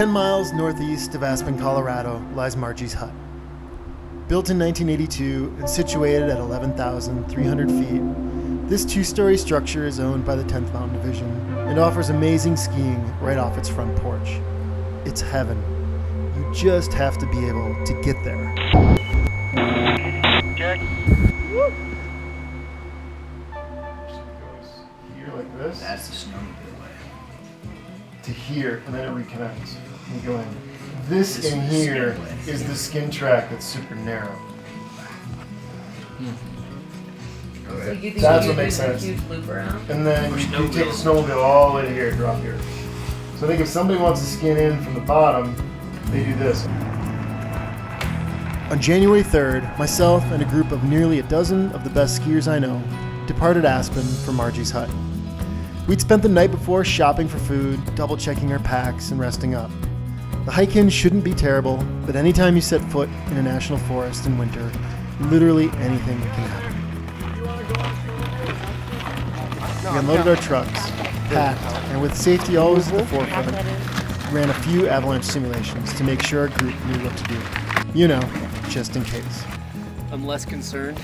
10 miles northeast of Aspen, Colorado, lies Margie's hut. Built in 1982 and situated at 11,300 feet, this two-story structure is owned by the 10th Mountain Division and offers amazing skiing right off its front porch. It's heaven. You just have to be able to get there. Check. Woo. Here like this. That's the snowmobile way. To here, and then it reconnects. You go in. This in here is the skin track that's super narrow. So you think That's you what makes do a sense. huge loop around? And then you take the snowmobile all the way to here, drop here. So I think if somebody wants to skin in from the bottom, they do this. On January 3rd, myself and a group of nearly a dozen of the best skiers I know departed Aspen for Margie's hut. We'd spent the night before shopping for food, double-checking our packs, and resting up. The hike-in shouldn't be terrible, but anytime you set foot in a national forest in winter, literally anything can happen. We unloaded our trucks, packed, and with safety always at the forefront, ran a few avalanche simulations to make sure our group knew what to do. You know, just in case. I'm less concerned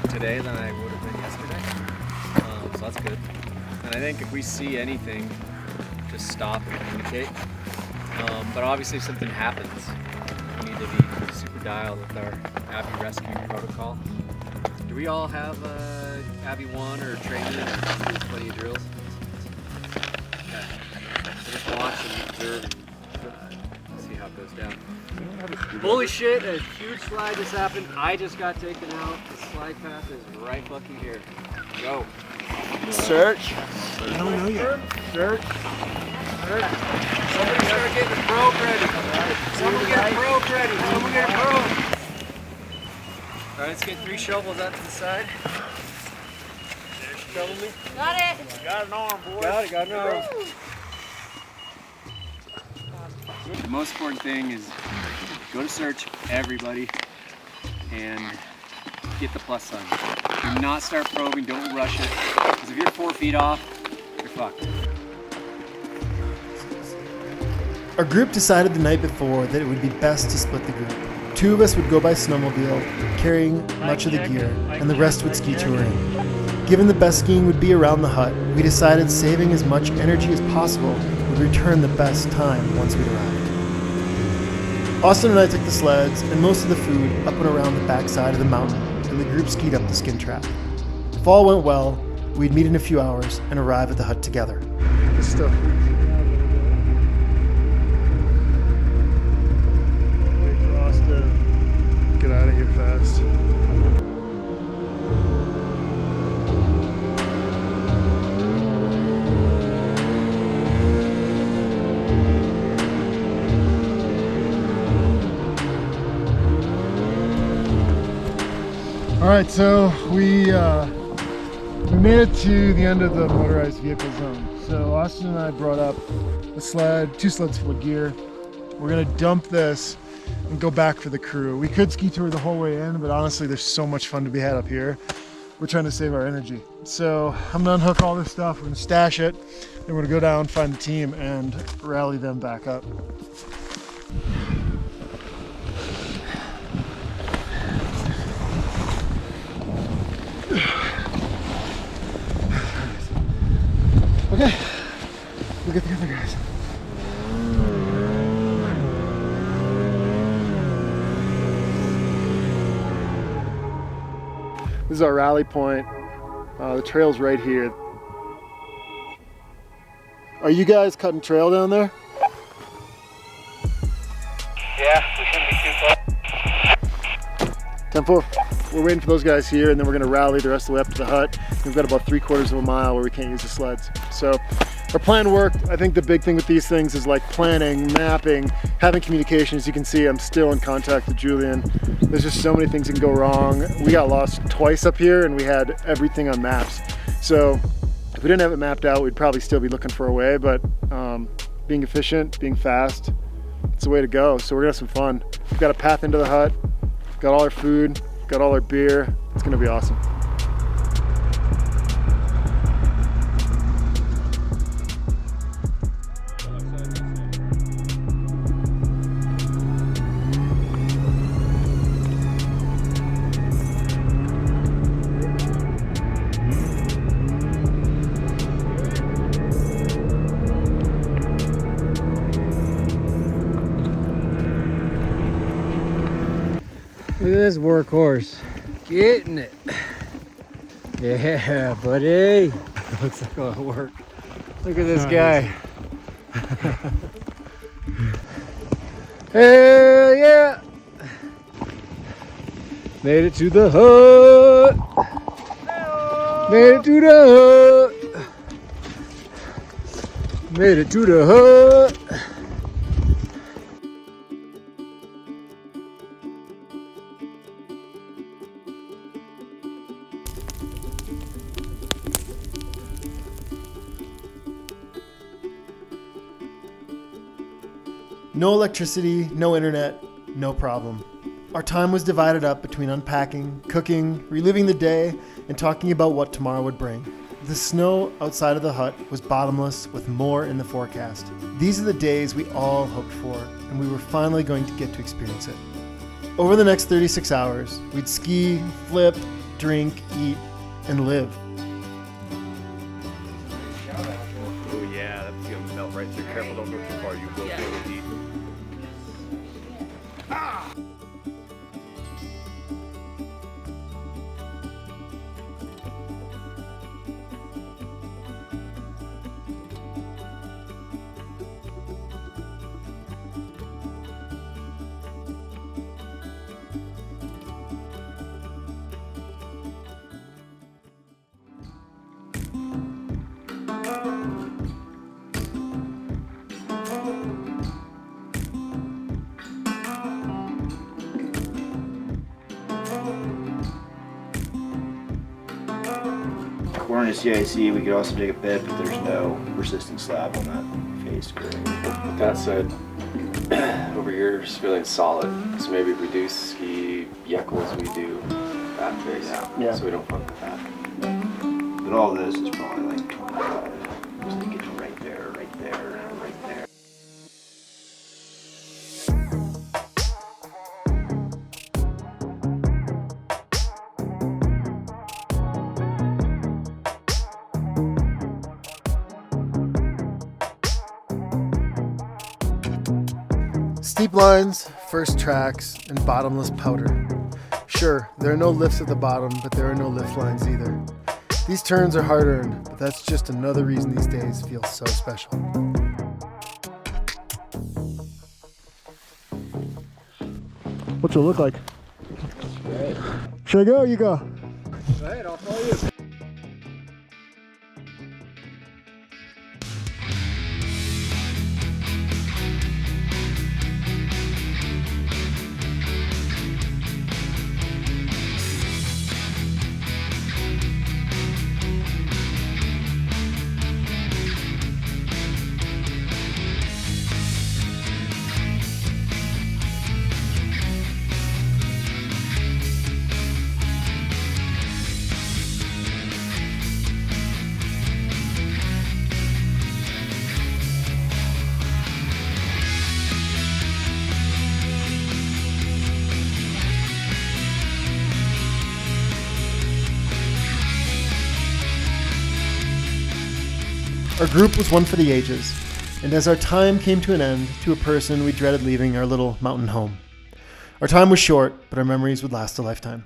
today than I would have been yesterday, so that's good. And I think if we see anything, just stop and communicate. But obviously if something happens, we need to be super dialed with our Abbey rescue protocol. Do we all have Abbey 1 or training or plenty of drills? Okay. So just watch and observe and see how it goes down. Holy shit, a huge slide just happened. I just got taken out. The slide path is right fucking here. Go. Search. I don't know yet. Search. Somebody start getting a probe ready. Someone get a probe ready. Someone get a probe. All right, let's get 3 shovels out to the side. Shovel me. Got it. Got an arm, boy. Got an arm. The most important thing is go to search everybody and get the plus sign. Do not start probing, don't rush it. Because if you're 4 feet off, you're fucked. Our group decided the night before that it would be best to split the group. 2 of us would go by snowmobile, carrying much of the gear, and the rest would ski touring. Given the best skiing would be around the hut, we decided saving as much energy as possible would return the best time once we'd arrived. Austin and I took the sleds and most of the food up and around the backside of the mountain, and the group skied up the skin track. If all went well, we'd meet in a few hours and arrive at the hut together. Good stuff. Wait for Austin. Get out of here fast. All right, so we made it to the end of the motorized vehicle zone. So Austin and I brought up a sled, 2 sleds full of gear. We're gonna dump this and go back for the crew. We could ski tour the whole way in, but honestly, there's so much fun to be had up here. We're trying to save our energy. So I'm gonna unhook all this stuff, we're gonna stash it, then we're gonna go down, find the team, and rally them back up. Okay, we'll get together, guys. This is our rally point. The trail's right here. Are you guys cutting trail down there? Yeah, we shouldn't be too close. 10-4. We're waiting for those guys here, and then we're going to rally the rest of the way up to the hut. We've got about 3/4 of a mile where we can't use the sleds. So our plan worked. I think the big thing with these things is like planning, mapping, having communication. As you can see, I'm still in contact with Julian. There's just so many things that can go wrong. We got lost twice up here, and we had everything on maps. So if we didn't have it mapped out, we'd probably still be looking for a way, but being efficient, being fast, it's the way to go. So we're gonna have some fun. We've got a path into the hut, got all our food, got all our beer. It's gonna be awesome. Look at this workhorse. Getting it. Yeah, buddy. Looks like it'll work. Look at this guy. Hell yeah! Made it to the hut. Made it to the hut. Made it to the hut. No electricity, no internet, no problem. Our time was divided up between unpacking, cooking, reliving the day, and talking about what tomorrow would bring. The snow outside of the hut was bottomless with more in the forecast. These are the days we all hoped for, and we were finally going to get to experience it. Over the next 36 hours, we'd ski, flip, drink, eat, and live. Oh yeah, that's gonna melt right through. Careful, don't go too far. You will go deep. We're in a CIC, we could also take a bed, but there's no resistant slab on that face. With that said, over here is feeling solid. So maybe if we do ski Yeckles, we do that face. Yeah. So we don't fuck with that. But all this is probably like 25. Just to get you right there, right there, right there. Steep lines, first tracks, and bottomless powder. Sure, there are no lifts at the bottom, but there are no lift lines either. These turns are hard-earned, but that's just another reason these days feel so special. What's it look like? Right. Should I go or you go? Right, I'll follow you. Our group was one for the ages, and as our time came to an end, to a person we dreaded leaving our little mountain home. Our time was short, but our memories would last a lifetime.